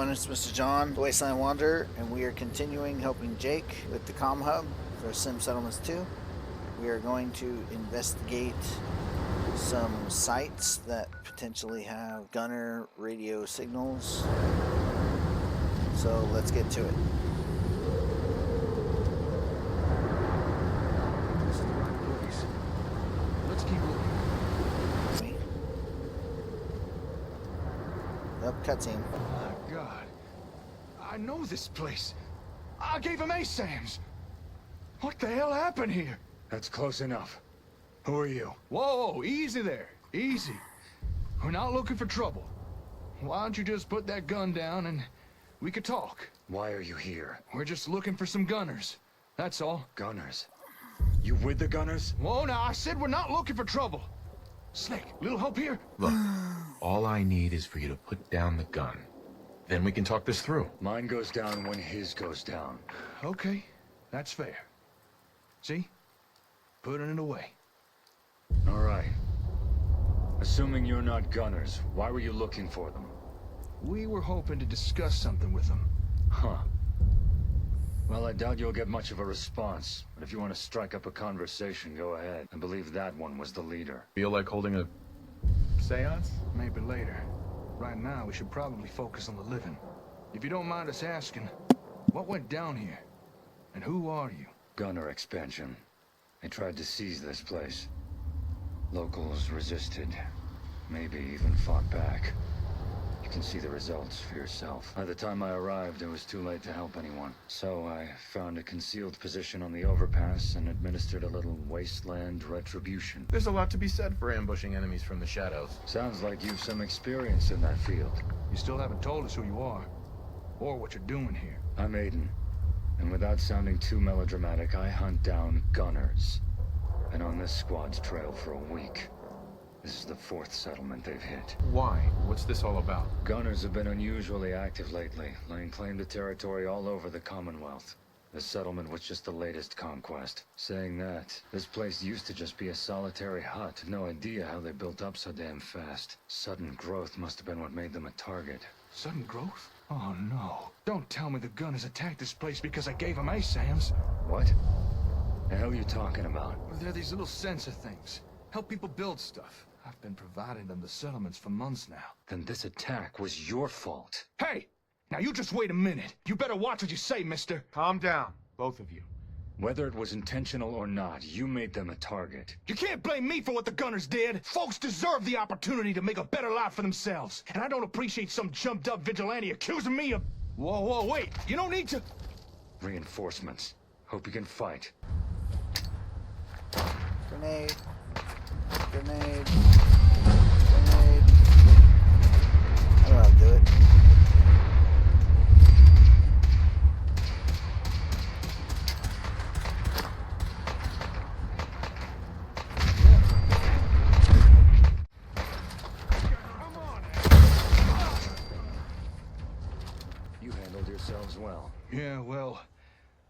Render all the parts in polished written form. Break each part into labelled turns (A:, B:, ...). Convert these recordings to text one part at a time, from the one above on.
A: everyone, it's Mr. John, the Wasteland Wanderer, and we are continuing helping Jake with the comm hub for Sim Settlements 2. We are going to investigate some sites that potentially have gunner radio signals. So let's get to it.
B: Let's keep looking.
A: Yep, cutscene.
B: My God. I know this place. I gave him ASAMs. What the hell happened here?
C: That's close enough. Who are you?
B: Whoa, easy there. Easy. We're not looking for trouble. Why don't you just put that gun down and we could talk?
C: Why are you here?
B: We're just looking for some gunners. That's all.
C: Gunners? You with the gunners?
B: Whoa, now I said we're not looking for trouble. Slick, little help here?
D: Look, all I need is for you to put down the gun. Then we can talk this through.
C: Mine goes down when his goes down.
B: Okay, that's fair. See? Putting it away.
C: All right. Assuming you're not gunners, why were you looking for them?
B: We were hoping to discuss something with them.
C: Huh. Well, I doubt you'll get much of a response, but if you want to strike up a conversation, go ahead. I believe that one was the leader.
D: Feel like holding a seance?
B: Maybe later. Right now, we should probably focus on the living. If you don't mind us asking, what went down here? And who are you?
C: Gunner expansion. They tried to seize this place. Locals resisted. Maybe even fought back. You can see the results for yourself. By the time I arrived, it was too late to help anyone. So I found a concealed position on the overpass and administered a little wasteland retribution.
D: There's a lot to be said for ambushing enemies from the shadows.
C: Sounds like you've some experience in that field.
B: You still haven't told us who you are, or what you're doing here.
C: I'm Aiden, and without sounding too melodramatic, I hunt down gunners. Been on this squad's trail for a week. This is the 4th settlement they've hit.
D: Why? What's this all about?
C: Gunners have been unusually active lately, laying claim to territory all over the Commonwealth. This settlement was just the latest conquest. Saying that, this place used to just be a solitary hut. No idea how they built up so damn fast. Sudden growth must have been what made them a target.
B: Sudden growth? Oh no. Don't tell me the gunners attacked this place because I gave them ASAMs.
C: What? The hell are you talking about?
B: They're these little sensor things. Help people build stuff. I've been providing them the settlements for months now.
C: Then this attack was your fault.
B: Hey! Now you just wait a minute. You better watch what you say, mister.
D: Calm down, both of you.
C: Whether it was intentional or not, you made them a target.
B: You can't blame me for what the gunners did. Folks deserve the opportunity to make a better life for themselves. And I don't appreciate some jumped up vigilante accusing me of... Whoa, wait. You don't need to...
C: Reinforcements. Hope you can fight.
A: Grenade. Grenade. Grenade. I don't know how to do it.
C: You handled yourselves well.
B: Yeah, well...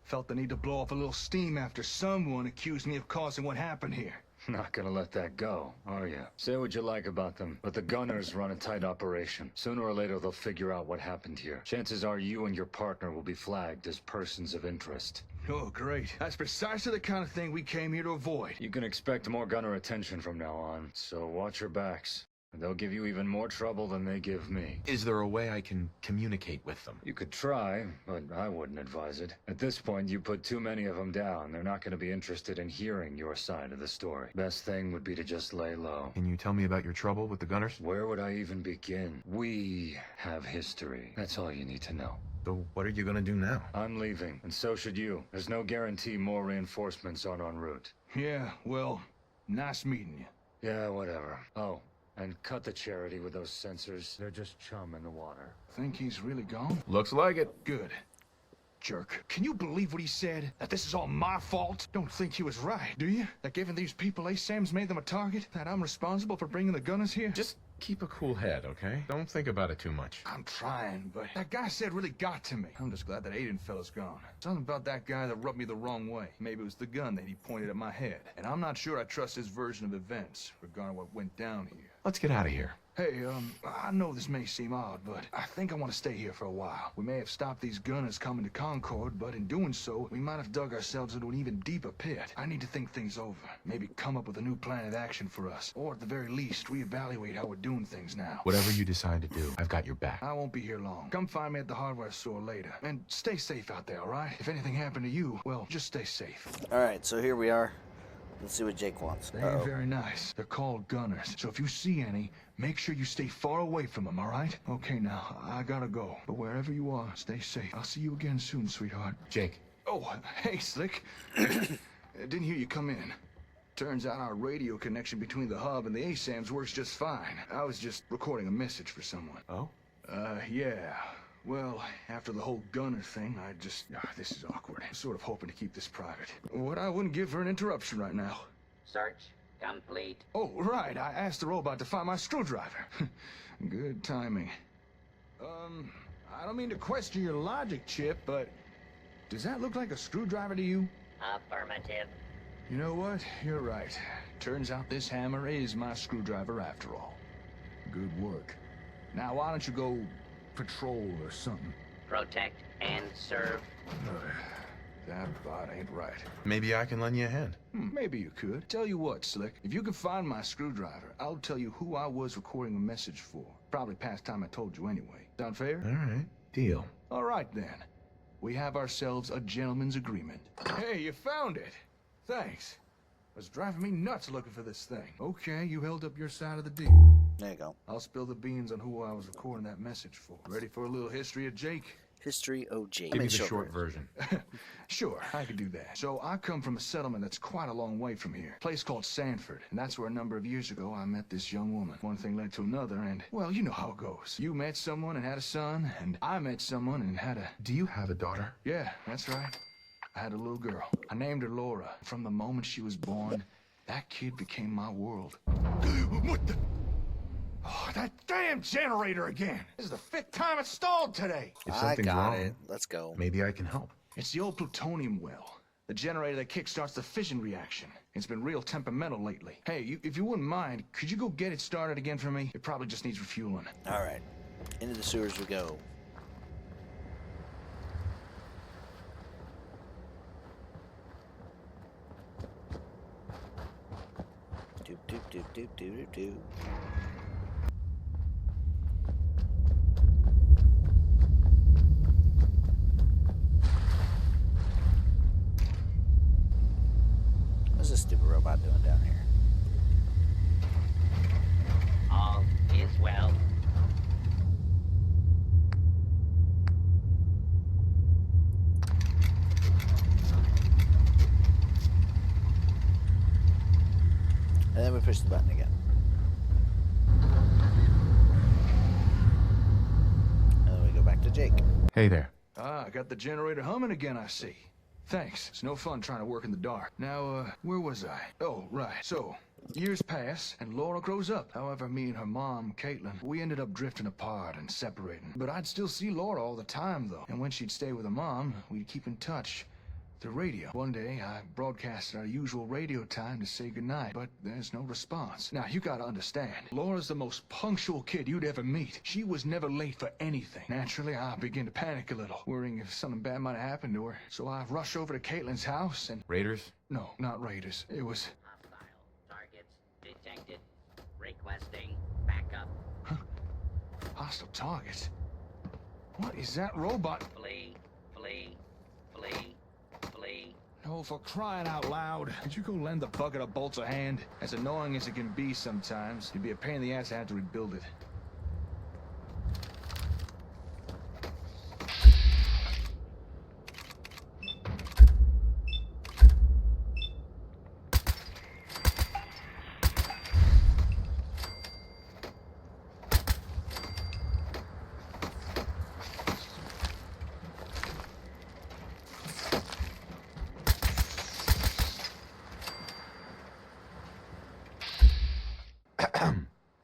B: Felt the need to blow off a little steam after someone accused me of causing what happened here.
C: Not gonna let that go, are you? Say what you like about them, but the gunners run a tight operation. Sooner or later, they'll figure out what happened here. Chances are you and your partner will be flagged as persons of interest.
B: Oh, great. That's precisely the kind of thing we came here to avoid.
C: You can expect more gunner attention from now on, so watch your backs. They'll give you even more trouble than they give me.
D: Is there a way I can communicate with them?
C: You could try, but I wouldn't advise it. At this point, you put too many of them down. They're not going to be interested in hearing your side of the story. Best thing would be to just lay low.
D: Can you tell me about your trouble with the gunners?
C: Where would I even begin? We have history. That's all you need to know.
D: So what are you gonna do now?
C: I'm leaving, and so should you. There's no guarantee more reinforcements aren't en route.
B: Yeah, well, nice meeting you.
C: Yeah, whatever. Oh, and cut the charity with those sensors. They're just chum in the water.
B: Think he's really gone?
D: Looks like it.
B: Good. Jerk. Can you believe what he said? That this is all my fault? Don't think he was right, do you? That giving these people ASAMs made them a target? That I'm responsible for bringing the gunners here?
D: Just keep a cool head, okay? Don't think about it too much.
B: I'm trying, but that guy said really got to me. I'm just glad that Aiden fella's gone. Something about that guy that rubbed me the wrong way. Maybe it was the gun that he pointed at my head. And I'm not sure I trust his version of events, regarding what went down here.
D: Let's get out of here.
B: Hey, I know this may seem odd, but I think I want to stay here for a while. We may have stopped these gunners coming to Concord, but in doing so, we might have dug ourselves into an even deeper pit. I need to think things over. Maybe come up with a new plan of action for us. Or at the very least, reevaluate how we're doing things now.
D: Whatever you decide to do, I've got your back.
B: I won't be here long. Come find me at the hardware store later. And stay safe out there, all right? If anything happened to you, well, just stay safe.
A: Alright, so here we are. Let's see what Jake wants.
B: They ain't very nice. They're called gunners. So if you see any, make sure you stay far away from them, all right? Okay, now, I gotta go. But wherever you are, stay safe. I'll see you again soon, sweetheart.
D: Jake.
B: Oh, hey, Slick. Didn't hear you come in. Turns out our radio connection between the hub and the ASAMs works just fine. I was just recording a message for someone.
D: Oh?
B: Yeah. Well, after the whole gunner thing, I just... this is awkward. I'm sort of hoping to keep this private. What I wouldn't give for an interruption right now.
E: Search complete.
B: Oh, right. I asked the robot to find my screwdriver. Good timing. I don't mean to question your logic, Chip, but... does that look like a screwdriver to you?
E: Affirmative.
B: You know what? You're right. Turns out this hammer is my screwdriver after all. Good work. Now, why don't you go... patrol or something?
E: Protect and serve.
B: That about ain't right.
D: Maybe I can lend you a hand.
B: Maybe you could. Tell you what, Slick. If you can find my screwdriver, I'll tell you who I was recording a message for. Probably past time I told you anyway. Sound fair?
D: All right. Deal.
B: All right, then. We have ourselves a gentleman's agreement. Hey, you found it. Thanks. It was driving me nuts looking for this thing. Okay, you held up your side of the deal.
A: There you go.
B: I'll spill the beans on who I was recording that message for. Ready for a little history of Jake?
A: History OG.
D: Give me the short version.
B: Sure, I could do that. So I come from a settlement that's quite a long way from here. A place called Sanford, and that's where a number of years ago I met this young woman. One thing led to another, and, well, you know how it goes. You met someone and had a son, and I met someone and had a...
D: Do you have a daughter?
B: Yeah, that's right. I had a little girl. I named her Laura. From the moment she was born, that kid became my world. What the... Oh, that damn generator again! This is the 5th time it's stalled today!
D: If
A: I
D: something's
A: got
D: wrong,
A: it. Let's go.
D: maybe I can help.
B: It's the old plutonium well. The generator that kickstarts the fission reaction. It's been real temperamental lately. Hey, if you wouldn't mind, could you go get it started again for me? It probably just needs refueling.
A: Alright. Into the sewers we go. Doop doop doop doop doop doop doop. What's this stupid robot doing down here?
E: All is well.
A: And then we push the button again. And then we go back to Jake.
D: Hey there.
B: Ah, got the generator humming again, I see. Thanks. It's no fun trying to work in the dark. Now, where was I? Oh, right. So, years pass, and Laura grows up. However, me and her mom, Caitlin, we ended up drifting apart and separating. But I'd still see Laura all the time, though. And when she'd stay with her mom, we'd keep in touch. The radio. One day, I broadcasted our usual radio time to say goodnight, but there's no response. Now, you gotta understand, Laura's the most punctual kid you'd ever meet. She was never late for anything. Naturally, I began to panic a little, worrying if something bad might have happened to her. So I rushed over to Caitlin's house and...
D: Raiders?
B: No, not raiders. It was...
E: Hostile targets detected. Requesting backup.
B: hostile targets. What is that robot?
E: Flee, flee, flee, flee.
B: Oh, for crying out loud. Could you go lend the bucket of bolts a hand? As annoying as it can be sometimes, it'd be a pain in the ass to have to rebuild it.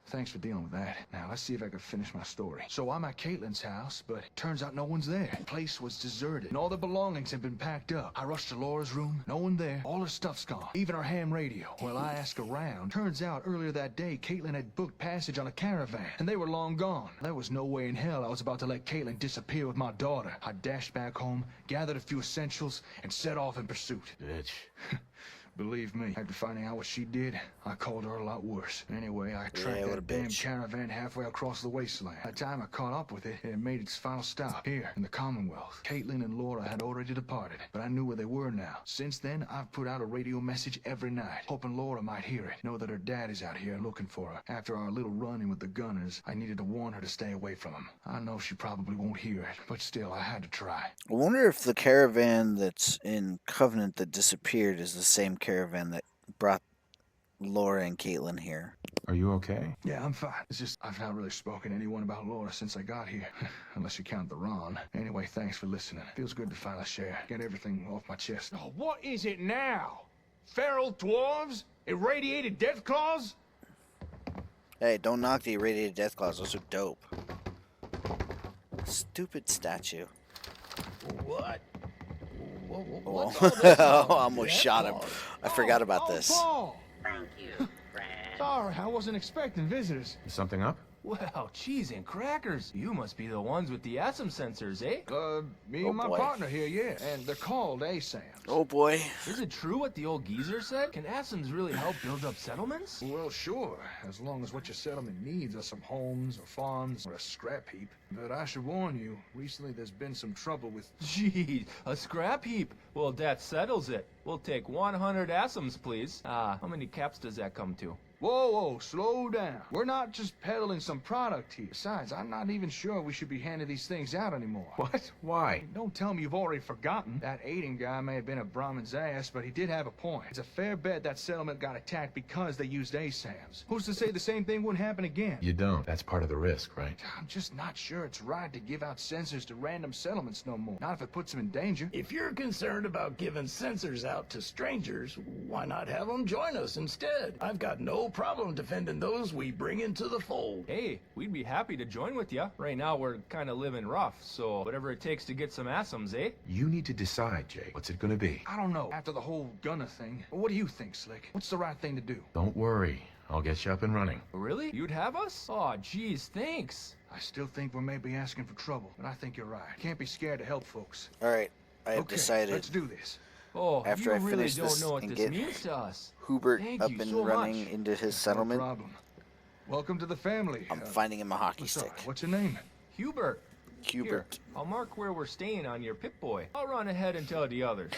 B: Thanks for dealing with that. Now, Let's see if I can finish my story. So I'm at Caitlin's house, but turns out no one's there. The place was deserted, and all the belongings had been packed up. I rushed to Laura's room. No one there. All her stuff's gone. Even her ham radio. Well, I asked around. Turns out earlier that day, Caitlin had booked passage on a caravan, and they were long gone. There was no way in hell I was about to let Caitlin disappear with my daughter. I dashed back home, gathered a few essentials, and set off in pursuit.
D: Bitch.
B: Believe me, after finding out what she did, I called her a lot worse. Anyway, I tracked
A: what a
B: that damn
A: bitch.
B: caravan halfway across the wasteland. By the time I caught up with it, it had made its final stop here in the Commonwealth. Caitlin and Laura had already departed, but I knew where they were now. Since then, I've put out a radio message every night, hoping Laura might hear it. Know that her dad is out here looking for her. After our little run-in with the gunners, I needed to warn her to stay away from him. I know she probably won't hear it, but still, I had to try.
A: I wonder if the caravan that's in Covenant that disappeared is the same caravan that brought Laura and Caitlin here.
D: Are you okay?
B: Yeah, I'm fine. It's just I've not really spoken to anyone about Laura since I got here. Unless you count the Ron. Anyway, thanks for listening. Feels good to finally share. Get everything off my chest.
F: Oh, what is it now? Feral dwarves? Irradiated death claws?
A: Hey, don't knock the irradiated death claws. Those are dope. Stupid statue.
F: What?
A: Oh, I almost shot him. I forgot about
B: Oh,
A: this.
B: Paul!
E: Thank you, friend.
B: Sorry, I wasn't expecting visitors.
D: Is something up?
G: Well, cheese and crackers. You must be the ones with the ASM sensors, eh?
B: Me
A: Oh,
B: and my
A: boy.
B: partner here, yeah. And they're called ASAMs.
A: Oh boy.
G: Is it true what the old geezer said? Can ASMs really help build up settlements?
B: Well, sure, as long as what your settlement needs are some homes or farms or a scrap heap. But I should warn you, recently there's been some trouble with...
G: Gee, a scrap heap. Well, that settles it. We'll take 100 ASMs, please. How many caps does that come to?
B: Whoa, slow down. We're not just peddling some product here. Besides, I'm not even sure we should be handing these things out anymore.
D: What? Why?
B: Don't tell me you've already forgotten. That Aiden guy may have been a Brahmin's ass, but he did have a point. It's a fair bet that settlement got attacked because they used ASAMs. Who's to say the same thing wouldn't happen again?
D: You don't. That's part of the risk, right?
B: I'm just not sure it's right to give out sensors to random settlements no more. Not if it puts them in danger.
F: If you're concerned about giving sensors out to strangers, why not have them join us instead? I've got no problem defending those we bring into the fold.
G: Hey, we'd be happy to join with ya. Right now, we're kind of living rough, so whatever it takes to get some ASMs, eh?
D: You need to decide, Jake. What's it gonna be?
B: I don't know. After the whole gunner thing, what do you think, Slick? What's the right thing to do?
D: Don't worry. I'll get you up and running.
G: Really? You'd have us? Aw, geez, thanks.
B: I still think we may be asking for trouble, but I think you're right. Can't be scared to help folks.
A: Alright, I have
B: Okay,
A: decided
B: let's do this.
G: Oh,
A: After
G: you
A: I
G: really
A: finish
G: don't
A: this
G: know what
A: and
G: this
A: get
G: means to us.
A: Hubert
G: Thank
A: up
G: you
A: and
G: so
A: running
G: much.
A: into his
B: No
A: settlement.
B: problem. Welcome to the family.
A: I'm finding him a hockey
B: what's
A: stick.
B: up? What's your name?
G: Hubert. Here,
A: Hubert.
G: I'll mark where we're staying on your Pip-Boy. I'll run ahead and tell the others.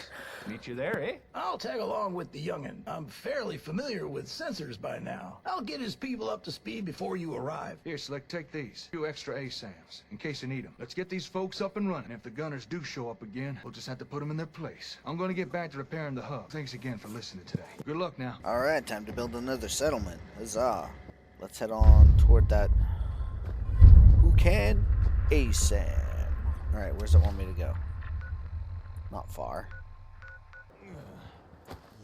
G: Meet you there, eh?
F: I'll tag along with the youngin'. I'm fairly familiar with sensors by now. I'll get his people up to speed before you arrive.
B: Here, Slick, take these. 2 extra ASAMs, in case you need them. Let's get these folks up and running. If the gunners do show up again, we'll just have to put them in their place. I'm gonna get back to repairing the hub. Thanks again for listening today. Good luck now.
A: Alright, time to build another settlement. Huzzah. Let's head on toward that. Who can? ASAM. Alright, where's it want me to go? Not far.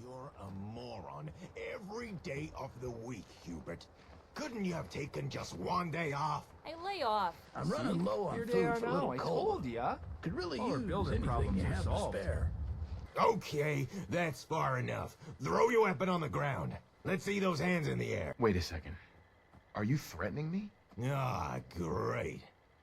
H: You're a moron every day of the week, Hubert. Couldn't you have taken just one day off?
I: Hey, lay off.
F: I'm running low on
G: Here they
F: food
G: are
F: for a
G: now.
F: little
G: I
F: cold.
G: told ya.
F: Could really
G: All our
F: use
G: building
F: anything
G: problems
F: you
G: are
F: have to
G: solved.
F: spare.
H: Okay, that's far enough. Throw your weapon on the ground. Let's see those hands in the air.
D: Wait a second. Are you threatening me?
H: Ah, great.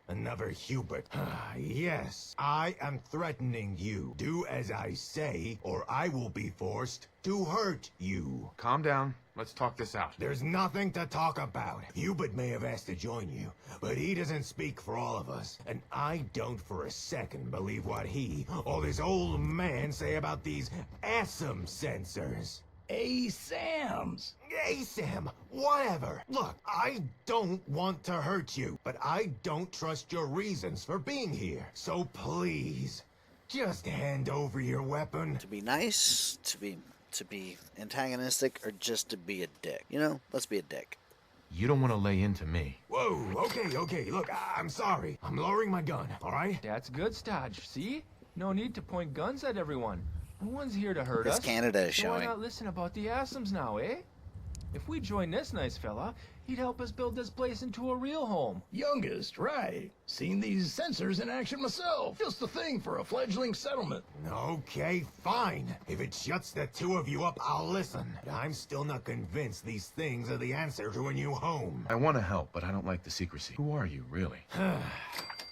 H: Another Hubert. Ah, yes, I am threatening you. Do as I say, or I will be forced to hurt you.
D: Calm down. Let's talk this out.
H: There's nothing to talk about. Hubert may have asked to join you, but he doesn't speak for all of us. And I don't for a second believe what he or this old man say about these ASM sensors.
F: ASAMs.
H: ASAM, whatever. Look, I don't want to hurt you, but I don't trust your reasons for being here. So please, just hand over your weapon.
A: To be nice, to be antagonistic, or just to be a dick. You know, let's be a dick.
D: You don't want to lay into me.
H: Whoa, okay, look, I'm sorry. I'm lowering my gun, all right?
G: That's good, Stodge. See? No need to point guns at everyone. No one's here to hurt
A: This
G: us.
A: Canada is
G: So why
A: showing.
G: not listen about the ASMs now, eh? If we join this nice fella, he'd help us build this place into a real home.
F: Youngest, right. Seen these sensors in action myself. Just the thing for a fledgling settlement.
H: Okay, fine. If it shuts the two of you up, I'll listen. But I'm still not convinced these things are the answer to a new home.
D: I want to help, but I don't like the secrecy. Who are you, really?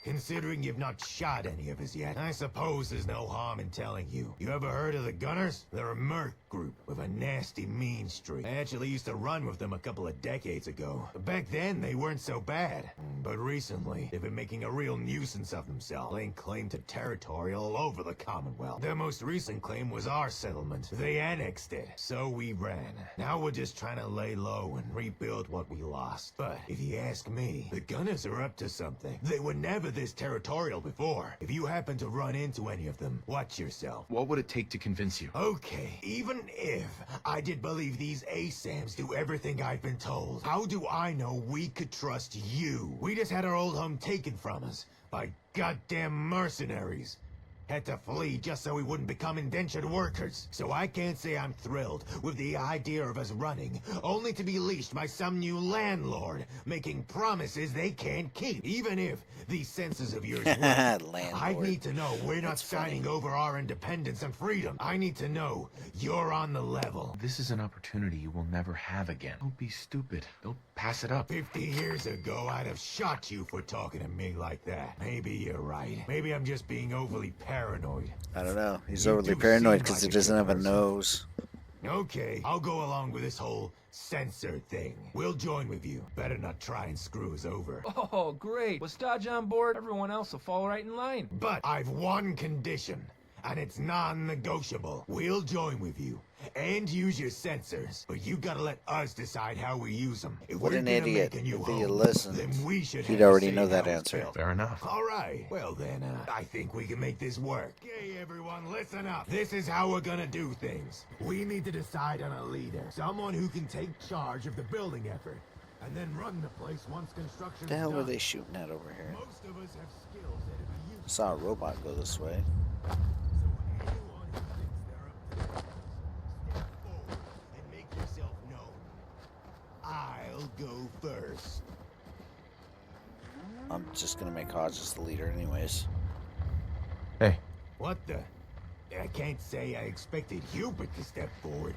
H: Considering you've not shot any of us yet, I suppose there's no harm in telling you. You ever heard of the Gunners? They're a merc group with a nasty mean streak. I actually used to run with them a couple of decades ago. Back then, they weren't so bad. But recently, they've been making a real nuisance of themselves, laying claim to territory all over the Commonwealth. Their most recent claim was our settlement. They annexed it, so we ran. Now we're just trying to lay low and rebuild what we lost. But if you ask me, the Gunners are up to something. They were never this territorial before. If you happen to run into any of them, watch yourself.
D: What would it take to convince you?
H: Okay, even if I did believe these ASAMs do everything I've been told, how do I know we could trust you? We just had our old home taken from us by goddamn mercenaries. Had to flee just so we wouldn't become indentured workers. So I can't say I'm thrilled with the idea of us running, only to be leashed by some new landlord, making promises they can't keep. Even if these senses of yours work, I need to know we're not signing over our independence and freedom. I need to know you're on the level.
D: This is an opportunity you will never have again. Don't be stupid. Don't pass it up.
H: 50 years ago, I'd have shot you for talking to me like that. Maybe you're right. Maybe I'm just being overly paranoid.
A: I don't know. He's
H: You
A: overly
H: do
A: paranoid
H: seem
A: because he
H: like a
A: doesn't
H: good
A: have a
H: person.
A: nose.
H: Okay, I'll go along with this whole sensor thing. We'll join with you. Better not try and screw us over.
G: Oh, great. With Stodge on board, everyone else will fall right in line.
H: But I've one condition, and it's non-negotiable. We'll join with you and use your sensors, but you gotta let us decide how we use them. If
A: What
H: we're
A: an
H: gonna
A: idiot.
H: make a new
A: If he had
H: home,
A: listened,
H: then we should
A: he'd
H: have
A: already
H: say
A: know that
H: how it's
A: answer.
H: built.
D: Fair enough.
H: All right. Well then, I think we can make this work. Okay, everyone, listen up. This is how we're gonna do things. We need to decide on a leader, someone who can take charge of the building effort, and then run the place once construction's
A: The hell
H: done.
A: were they shooting at over here?
H: Most of us have skills that have been used.
A: Saw a robot go this way.
H: So anyone who thinks they're up to the task, step forward and make yourself known. I'll go first.
A: I'm just gonna make Hodges the leader anyways.
D: Hey,
H: What the? I can't say I expected Hubert to step forward.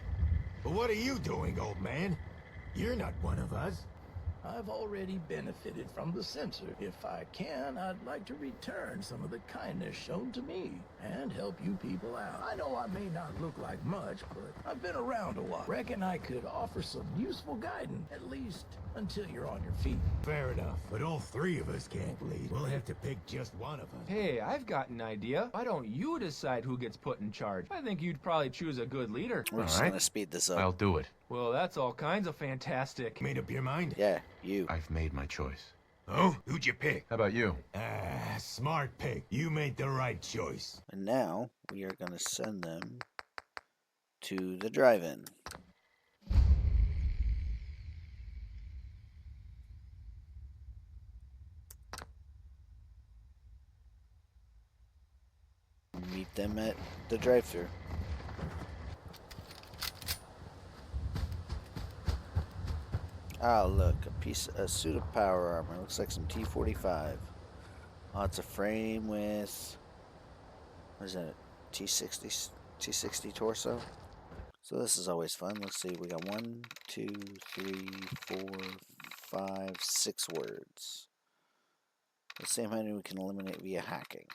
H: But what are you doing, old man? You're not one of us.
F: I've already benefited from the sensor. If I can, I'd like to return some of the kindness shown to me and help you people out. I know I may not look like much, but I've been around a while. Reckon I could offer some useful guidance, at least until you're on your feet.
H: Fair enough, but all three of us can't lead. We'll have to pick just one of us.
G: Hey, I've got an idea. Why don't you decide who gets put in charge? I think you'd probably choose a good leader.
A: We're just
D: right.
A: gonna speed this up.
D: I'll do it.
G: Well, that's all kinds of fantastic.
H: Made up your mind?
A: Yeah, you.
D: I've made my choice.
H: Oh, who'd you pick?
D: How about you?
H: Ah, smart pick. You made the right choice.
A: And now we are gonna send them to the drive-in. Meet them at the drive-thru. Oh, look, a suit of power armor. Looks like some T-45. Oh, it's a frame with, what is that? T60 torso. So this is always fun. Let's see. We got 1, 2, 3, 4, 5, 6 words. The same how we can eliminate via hacking.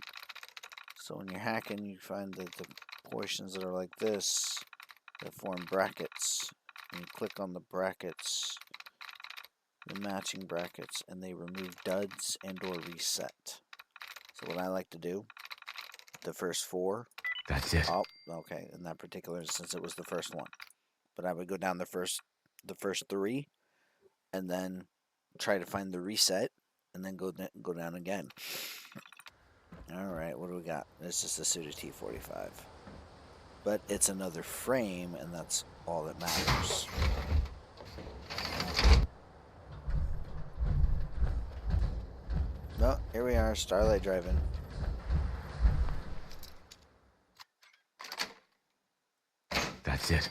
A: So when you're hacking, you find that the portions that are like this that form brackets. And you click on the brackets, the matching brackets, and they remove duds and or reset. So what I like to do, the first 4.
D: That's it.
A: Oh, okay. In that particular instance, it was the first one. But I would go down the first 3, and then try to find the reset, and then go down again. All right, what do we got? This is the suit of T-45, but it's another frame, and that's all that matters. No, here we are, Starlight Drive-In.
D: That's it.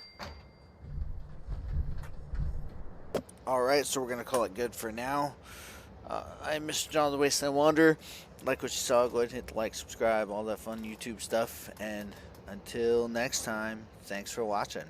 A: Alright, so we're going to call it good for now. I'm Mr. John the Wasteland Wanderer. Like what you saw, go ahead and hit the like, subscribe, all that fun YouTube stuff. And until next time, thanks for watching.